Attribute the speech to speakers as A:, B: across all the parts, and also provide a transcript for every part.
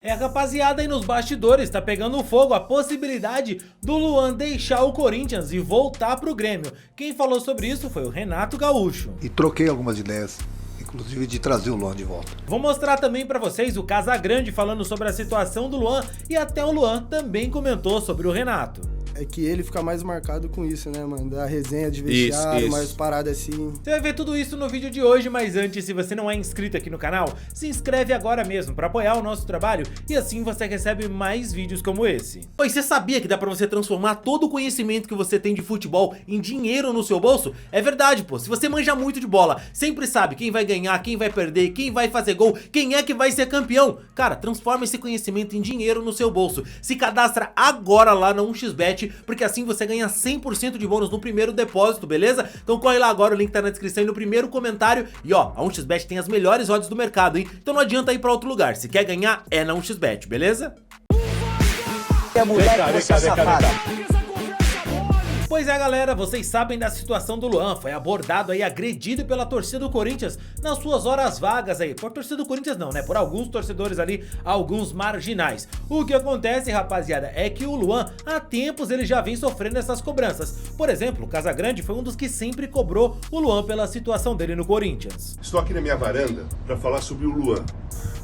A: É, rapaziada, aí nos bastidores tá pegando fogo a possibilidade do Luan deixar o Corinthians e voltar pro Grêmio. Quem falou sobre isso foi o Renato Gaúcho.
B: E troquei algumas ideias, inclusive de trazer o Luan de volta.
A: Vou mostrar também pra vocês o Casagrande falando sobre a situação do Luan e até o Luan também comentou sobre o Renato.
C: É que ele fica mais marcado com isso, né, mano? Da resenha de vestiário, mais parada assim.
A: Você vai ver tudo isso no vídeo de hoje, mas antes, se você não é inscrito aqui no canal, se inscreve agora mesmo pra apoiar o nosso trabalho e assim você recebe mais vídeos como esse. Pois você sabia que dá pra você transformar todo o conhecimento que você tem de futebol em dinheiro no seu bolso? É verdade, pô. Se você manja muito de bola, sempre sabe quem vai ganhar, quem vai perder, quem vai fazer gol, quem é que vai ser campeão. Cara, transforma esse conhecimento em dinheiro no seu bolso. Se cadastra agora lá na 1xBet, porque assim você ganha 100% de bônus no primeiro depósito, beleza? Então corre lá agora, o link tá na descrição e no primeiro comentário. E ó, a 1xBet tem as melhores odds do mercado, hein? Então não adianta ir pra outro lugar, se quer ganhar é na 1xBet, beleza? Pois é, galera, vocês sabem da situação do Luan, foi abordado aí, agredido pela torcida do Corinthians nas suas horas vagas aí, por torcida do Corinthians não, né, por alguns torcedores ali, alguns marginais. O que acontece, rapaziada, é que o Luan, há tempos ele já vem sofrendo essas cobranças. Por exemplo, o Casagrande foi um dos que sempre cobrou o Luan pela situação dele no Corinthians.
D: Estou aqui na minha varanda para falar sobre o Luan.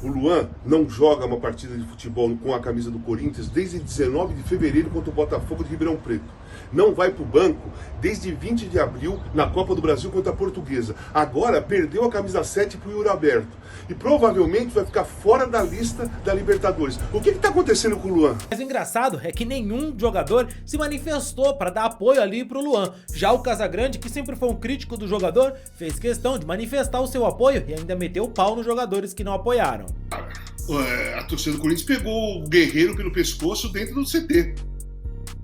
D: O Luan não joga uma partida de futebol com a camisa do Corinthians desde 19 de fevereiro contra o Botafogo de Ribeirão Preto. Não vai para o banco desde 20 de abril na Copa do Brasil contra a Portuguesa. Agora perdeu a camisa 7 para o Yuri Alberto. E provavelmente vai ficar fora da lista da Libertadores. O que está acontecendo com o Luan?
A: Mas o engraçado é que nenhum jogador se manifestou para dar apoio ali pro Luan. Já o Casagrande, que sempre foi um crítico do jogador, fez questão de manifestar o seu apoio e ainda meteu o pau nos jogadores que não apoiaram.
D: A torcida do Corinthians pegou o Guerreiro pelo pescoço dentro do CT.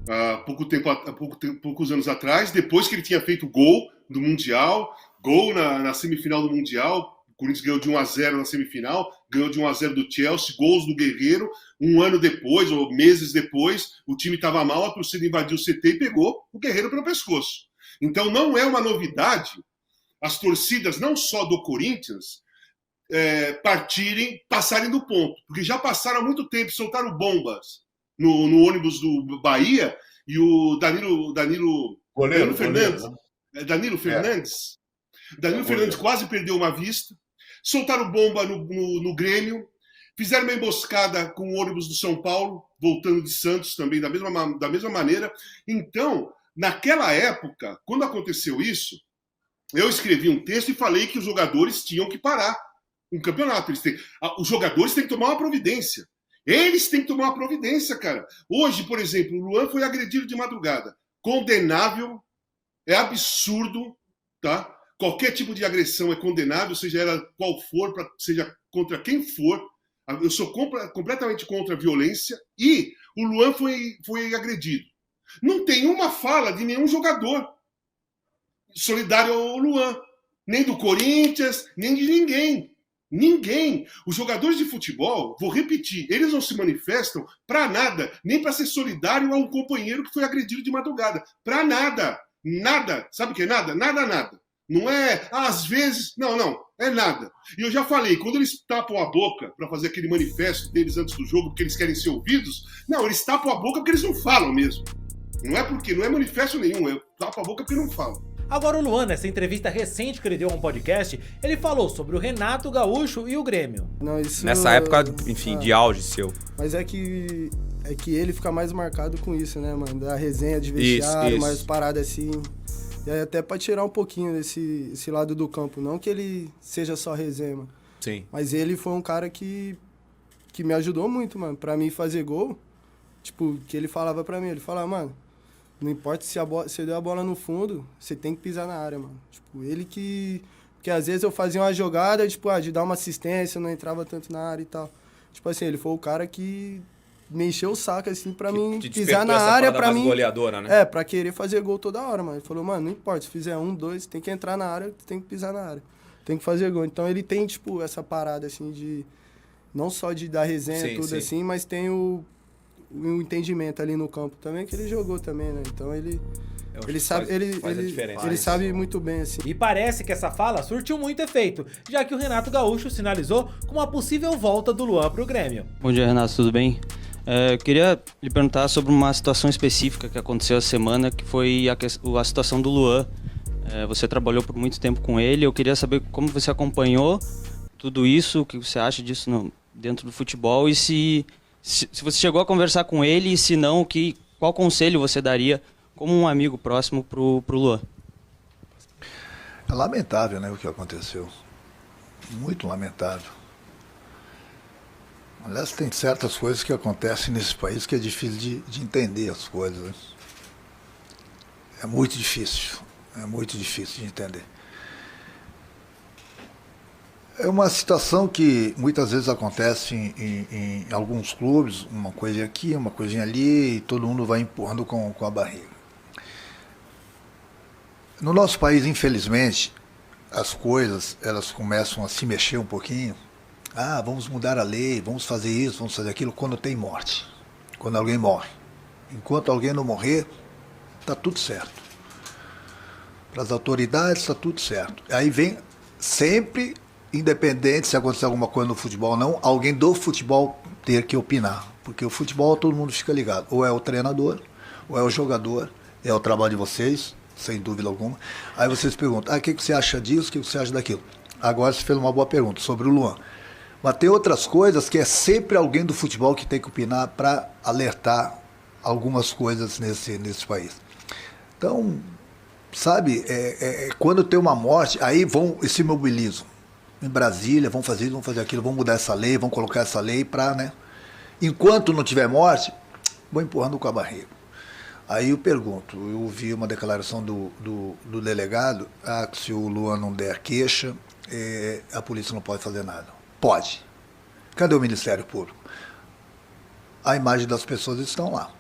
D: Há poucos anos atrás, depois que ele tinha feito gol do Mundial, gol na semifinal do Mundial, o Corinthians ganhou de 1-0 na semifinal, ganhou de 1-0 do Chelsea, gols do Guerreiro. Um ano depois, ou meses depois, o time estava mal, a torcida invadiu o CT e pegou o Guerreiro pelo pescoço. Então não é uma novidade as torcidas, não só do Corinthians, passarem do ponto, porque já passaram há muito tempo, soltaram bombas no ônibus do Bahia, e o Danilo Fernandes quase perdeu uma vista, soltaram bomba no Grêmio, fizeram uma emboscada com o ônibus do São Paulo, voltando de Santos também, da mesma maneira. Então, naquela época, quando aconteceu isso, eu escrevi um texto e falei que os jogadores tinham que parar um campeonato. Os jogadores têm que tomar uma providência. Eles têm que tomar uma providência, cara. Hoje, por exemplo, o Luan foi agredido de madrugada. Condenável, é absurdo, tá? Qualquer tipo de agressão é condenável, seja ela qual for, seja contra quem for. Eu sou completamente contra a violência e o Luan foi agredido. Não tem uma fala de nenhum jogador solidário ao Luan. Nem do Corinthians, nem de ninguém. Ninguém. Os jogadores de futebol, vou repetir, eles não se manifestam para nada, nem para ser solidário a um companheiro que foi agredido de madrugada. Para nada. Nada. Sabe o que é nada? Nada. Não é às vezes. Não. É nada. E eu já falei, quando eles tapam a boca para fazer aquele manifesto deles antes do jogo, porque eles querem ser ouvidos, não, eles tapam a boca porque eles não falam mesmo. Não é manifesto nenhum, é tapam a boca porque não falam.
A: Agora o Luan, nessa entrevista recente que ele deu a um podcast, ele falou sobre o Renato Gaúcho e o Grêmio.
C: Não, isso,
E: nessa época, enfim, de auge seu.
C: Mas é que ele fica mais marcado com isso, né, mano? Da resenha de vestiário, mais parada assim. E aí até pra tirar um pouquinho desse lado do campo. Não que ele seja só resenha, mano.
E: Sim.
C: Mas ele foi um cara que me ajudou muito, mano. Pra mim fazer gol, tipo, que ele falava pra mim. Ele falava, mano, não importa se você deu a bola no fundo, você tem que pisar na área, mano. Tipo, ele que... Porque às vezes eu fazia uma jogada, tipo, de dar uma assistência, eu não entrava tanto na área e tal. Tipo assim, ele foi o cara que me encheu o saco, assim, pra mim pisar na área, pra mim...
E: goleadora, né?
C: Pra querer fazer gol toda hora, mano. Ele falou, mano, não importa, se fizer 1, 2, tem que entrar na área, tem que pisar na área. Tem que fazer gol. Então ele tem, tipo, essa parada, assim, de... Não só de dar resenha, sim. Assim, mas tem o um entendimento ali no campo também, que ele jogou também, né? Então ele sabe,
A: faz a diferença.
C: ele sabe muito bem, assim.
A: E parece que essa fala surtiu muito efeito, já que o Renato Gaúcho sinalizou com uma possível volta do Luan pro Grêmio.
F: Bom dia, Renato, tudo bem? Eu queria lhe perguntar sobre uma situação específica que aconteceu essa semana, que foi a situação do Luan. Você trabalhou por muito tempo com ele, eu queria saber como você acompanhou tudo isso, o que você acha disso dentro do futebol e se você chegou a conversar com ele e se não, qual conselho você daria como um amigo próximo pro Luan?
B: É lamentável, né, o que aconteceu. Muito lamentável. Aliás, tem certas coisas que acontecem nesse país que é difícil de entender as coisas, né? É muito difícil de entender. É uma situação que muitas vezes acontece em alguns clubes, uma coisinha aqui, uma coisinha ali, e todo mundo vai empurrando com a barriga. No nosso país, infelizmente, as coisas elas começam a se mexer um pouquinho. Vamos mudar a lei, vamos fazer isso, vamos fazer aquilo, quando tem morte, quando alguém morre. Enquanto alguém não morrer, está tudo certo. Para as autoridades, está tudo certo. Aí vem sempre, independente se acontecer alguma coisa no futebol ou não, alguém do futebol ter que opinar. Porque o futebol todo mundo fica ligado. Ou é o treinador, ou é o jogador, é o trabalho de vocês, sem dúvida alguma. Aí vocês perguntam, o que você acha disso, o que você acha daquilo? Agora você fez uma boa pergunta sobre o Luan. Mas tem outras coisas que é sempre alguém do futebol que tem que opinar para alertar algumas coisas nesse país. Então, sabe, quando tem uma morte, aí vão e se mobilizam. Em Brasília, vão fazer isso, vão fazer aquilo, vão mudar essa lei, vão colocar essa lei para, né? Enquanto não tiver morte, vão empurrando com a barriga. Aí eu pergunto, eu ouvi uma declaração do delegado, que se o Luan não der queixa, a polícia não pode fazer nada. Pode. Cadê o Ministério Público? A imagem das pessoas estão lá.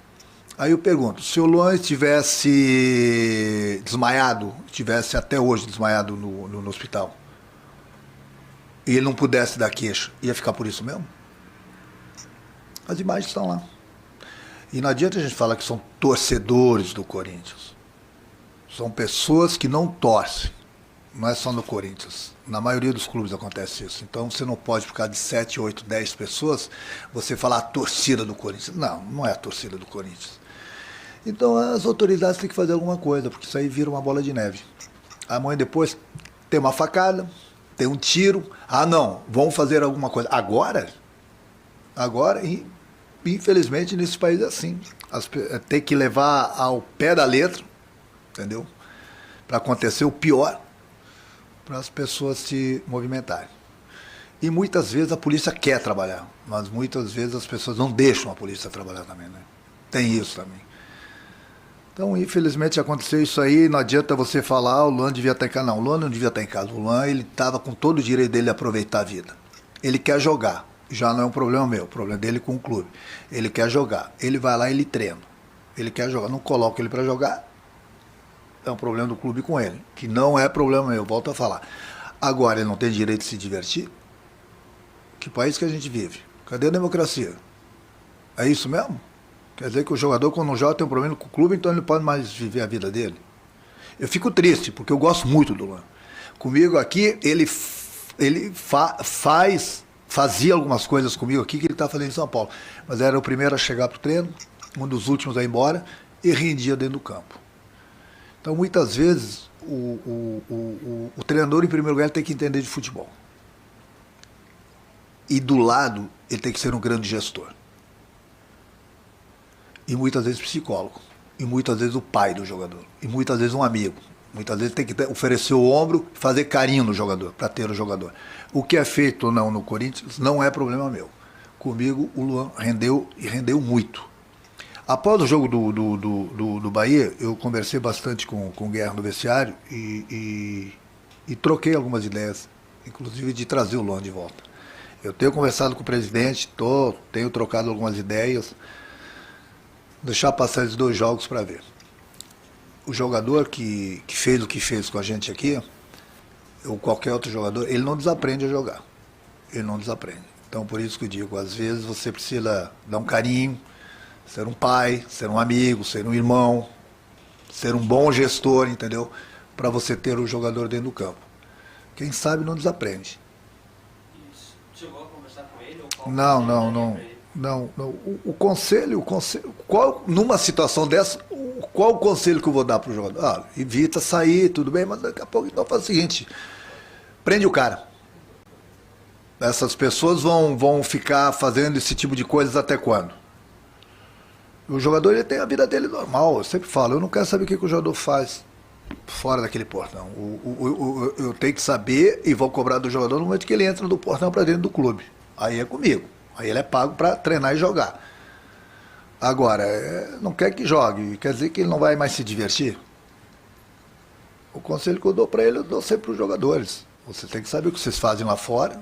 B: Aí eu pergunto, se o Luan estivesse desmaiado, estivesse até hoje desmaiado no hospital, e ele não pudesse dar queixa, ia ficar por isso mesmo? As imagens estão lá. E não adianta a gente falar que são torcedores do Corinthians. São pessoas que não torcem. Não é só no Corinthians. Na maioria dos clubes acontece isso. Então você não pode ficar de 7, 8, 10 pessoas, você falar a torcida do Corinthians. Não, não é a torcida do Corinthians. Então as autoridades têm que fazer alguma coisa, porque isso aí vira uma bola de neve. Amanhã depois tem uma facada, tem um tiro. Não, vamos fazer alguma coisa. Agora, infelizmente, nesse país é assim. Tem que levar ao pé da letra, entendeu? Para acontecer o pior, para as pessoas se movimentarem. E muitas vezes a polícia quer trabalhar, mas muitas vezes as pessoas não deixam a polícia trabalhar também, né? Tem isso também. Então, infelizmente, aconteceu isso aí, não adianta você falar, o Luan devia estar em casa. Não, o Luan não devia estar em casa. O Luan, ele estava com todo o direito dele de aproveitar a vida. Ele quer jogar, já não é um problema meu, o problema dele com o clube. Ele quer jogar, ele vai lá e ele treina. Ele quer jogar, não coloca ele para jogar, é um problema do clube com ele, que não é problema meu, volto a falar. Agora, ele não tem direito de se divertir? Que país que a gente vive? Cadê a democracia? É isso mesmo? Quer dizer que o jogador, quando não joga, tem um problema com o clube, então ele não pode mais viver a vida dele? Eu fico triste, porque eu gosto muito do Luan. Comigo aqui, ele fazia algumas coisas comigo aqui que ele está fazendo em São Paulo. Mas era o primeiro a chegar para o treino, um dos últimos a ir embora, e rendia dentro do campo. Então, muitas vezes, o treinador, em primeiro lugar, ele tem que entender de futebol. E do lado, ele tem que ser um grande gestor. E muitas vezes psicólogo. E muitas vezes o pai do jogador. E muitas vezes um amigo. Muitas vezes tem que oferecer o ombro e fazer carinho no jogador, para ter o jogador. O que é feito ou não no Corinthians não é problema meu. Comigo, o Luan rendeu e rendeu muito. Após o jogo do Bahia, eu conversei bastante com o Guerra no vestiário e troquei algumas ideias, inclusive de trazer o Luan de volta. Eu tenho conversado com o presidente, tenho trocado algumas ideias, deixar passar esses 2 jogos para ver. O jogador que fez o que fez com a gente aqui, ou qualquer outro jogador, ele não desaprende a jogar. Ele não desaprende. Então, por isso que eu digo, às vezes você precisa dar um carinho, ser um pai, ser um amigo, ser um irmão, ser um bom gestor, entendeu? Para você ter o jogador dentro do campo. Quem sabe não desaprende.
F: Isso. Chegou a conversar com ele?
B: Não. O conselho, numa situação dessa, qual o conselho que eu vou dar pro jogador? Ah, evita sair, tudo bem, mas daqui a pouco então faz o seguinte, prende o cara. Essas pessoas vão ficar fazendo esse tipo de coisas até quando? O jogador ele tem a vida dele normal, eu sempre falo, eu não quero saber o que o jogador faz fora daquele portão. Eu tenho que saber e vou cobrar do jogador no momento que ele entra do portão para dentro do clube. Aí é comigo. Aí ele é pago para treinar e jogar. Agora, não quer que jogue, quer dizer que ele não vai mais se divertir? O conselho que eu dou para ele, eu dou sempre para os jogadores. Você tem que saber o que vocês fazem lá fora,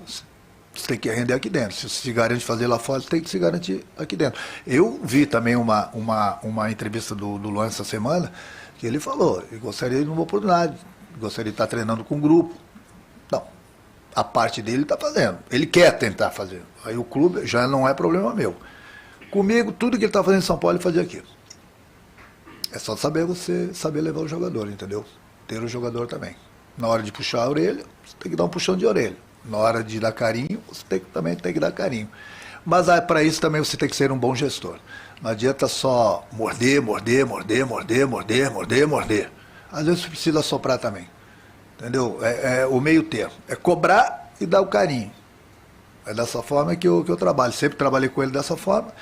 B: você tem que render aqui dentro. Se você se garante fazer lá fora, você tem que se garantir aqui dentro. Eu vi também uma entrevista do Luan essa semana, que ele falou, ele gostaria de uma oportunidade, gostaria de estar treinando com um grupo. Não, a parte dele está fazendo, ele quer tentar fazer. Aí o clube já não é problema meu. Comigo, tudo que ele está fazendo em São Paulo, ele fazia aqui. É só você saber levar o jogador, entendeu? Ter o jogador também. Na hora de puxar a orelha, você tem que dar um puxão de orelha. Na hora de dar carinho, você também tem que dar carinho. Mas para isso também você tem que ser um bom gestor. Não adianta só morder. Às vezes você precisa soprar também. Entendeu? É o meio termo. É cobrar e dar o carinho. É dessa forma que eu trabalho. Sempre trabalhei com ele dessa forma.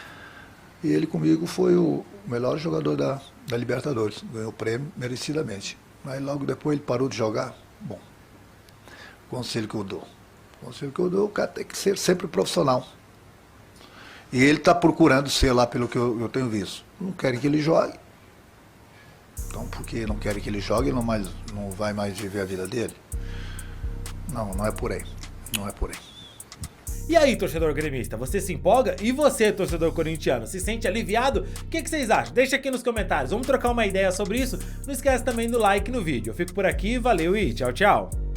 B: E ele comigo foi o melhor jogador da Libertadores. Ganhou o prêmio merecidamente. Mas logo depois ele parou de jogar. Bom, conselho que eu dou. O cara tem que ser sempre profissional. E ele está procurando ser lá pelo que eu tenho visto. Não querem que ele jogue. Então, porque não querem que ele jogue, ele não vai mais viver a vida dele? Não é por aí. Não é por aí.
A: E aí, torcedor gremista, você se empolga? E você, torcedor corintiano, se sente aliviado? O que vocês acham? Deixa aqui nos comentários, vamos trocar uma ideia sobre isso. Não esquece também do like no vídeo. Eu fico por aqui, valeu e tchau, tchau.